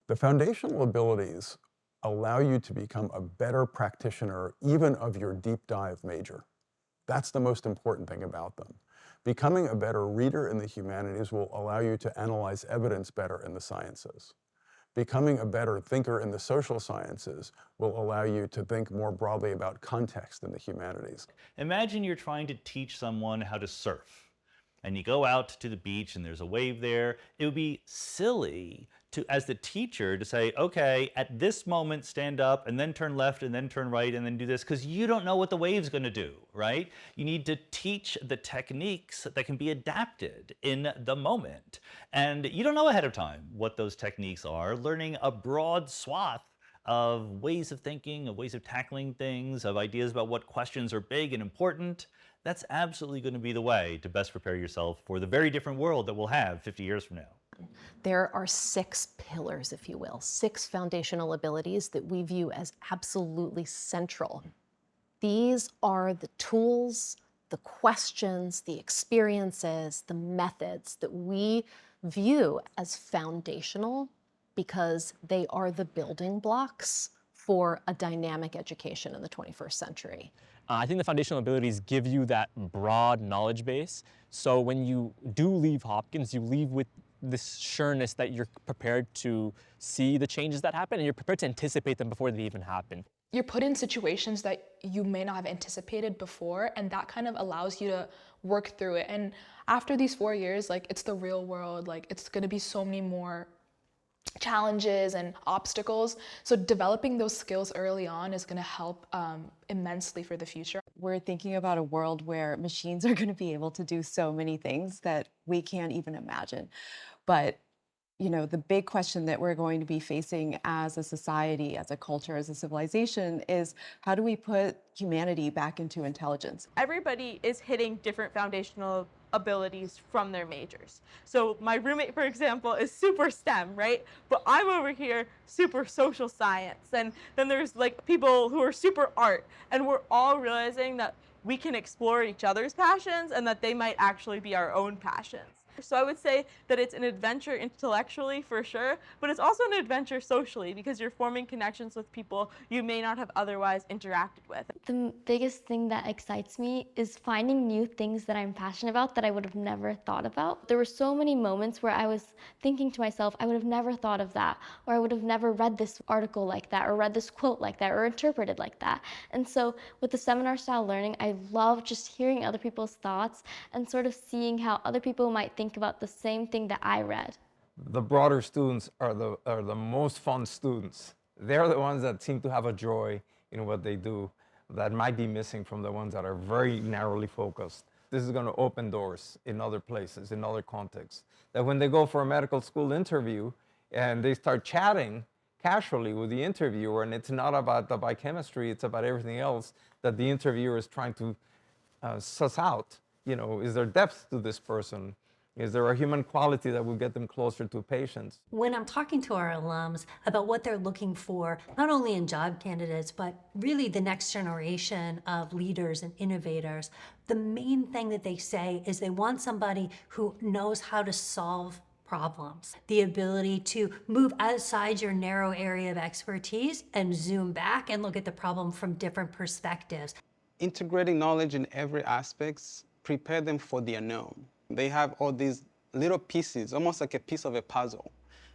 The foundational abilities allow you to become a better practitioner even of your deep dive major. That's the most important thing about them. Becoming a better reader in the humanities will allow you to analyze evidence better in the sciences. Becoming a better thinker in the social sciences will allow you to think more broadly about context in the humanities. Imagine you're trying to teach someone how to surf, and you go out to the beach and there's a wave there. It would be silly to, as the teacher, to say, okay, at this moment, stand up and then turn left and then turn right and then do this, because you don't know what the wave's going to do, right? You need to teach the techniques that can be adapted in the moment. And you don't know ahead of time what those techniques are. Learning a broad swath of ways of thinking, of ways of tackling things, of ideas about what questions are big and important, that's absolutely going to be the way to best prepare yourself for the very different world that we'll have 50 years from now. There are 6 pillars, if you will, 6 foundational abilities that we view as absolutely central. These are the tools, the questions, the experiences, the methods that we view as foundational because they are the building blocks for a dynamic education in the 21st century. I think the foundational abilities give you that broad knowledge base. So when you do leave Hopkins, you leave with this sureness that you're prepared to see the changes that happen and you're prepared to anticipate them before they even happen. You're put in situations that you may not have anticipated before, and that kind of allows you to work through it. And after these 4 years, like, it's the real world, like, it's gonna be so many more challenges and obstacles. So developing those skills early on is gonna help immensely for the future. We're thinking about a world where machines are going to be able to do so many things that we can't even imagine. But, you know, the big question that we're going to be facing as a society, as a culture, as a civilization is how do we put humanity back into intelligence? Everybody is hitting different foundational abilities from their majors. So my roommate, for example, is super STEM, right? But I'm over here super social science. And then there's like people who are super art. And we're all realizing that we can explore each other's passions and that they might actually be our own passions. So I would say that it's an adventure intellectually for sure, but it's also an adventure socially because you're forming connections with people you may not have otherwise interacted with. The biggest thing that excites me is finding new things that I'm passionate about that I would have never thought about. There were so many moments where I was thinking to myself, I would have never thought of that, or I would have never read this article like that, or read this quote like that, or interpreted like that. And so with the seminar style learning, I love just hearing other people's thoughts and sort of seeing how other people might think about the same thing that I read. The broader students are the most fun students. They're the ones that seem to have a joy in what they do that might be missing from the ones that are very narrowly focused. This is going to open doors in other places, in other contexts. That when they go for a medical school interview and they start chatting casually with the interviewer, and it's not about the biochemistry, it's about everything else that the interviewer is trying to suss out. You know, is there depth to this person? Is there a human quality that will get them closer to patients? When I'm talking to our alums about what they're looking for, not only in job candidates, but really the next generation of leaders and innovators, the main thing that they say is they want somebody who knows how to solve problems, the ability to move outside your narrow area of expertise and zoom back and look at the problem from different perspectives. Integrating knowledge in every aspect prepare them for the unknown. They have all these little pieces, almost like a piece of a puzzle,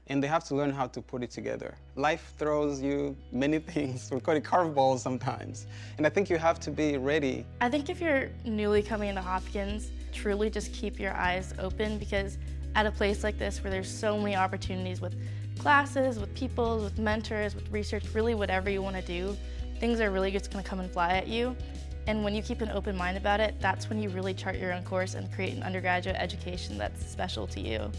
and they have to learn how to put it together. Life throws you many things. We call it curveballs sometimes, and I think you have to be ready. I think if you're newly coming into Hopkins, truly just keep your eyes open, because at a place like this where there's so many opportunities with classes, with people, with mentors, with research, really whatever you want to do, things are really just going to come and fly at you. And when you keep an open mind about it, that's when you really chart your own course and create an undergraduate education that's special to you.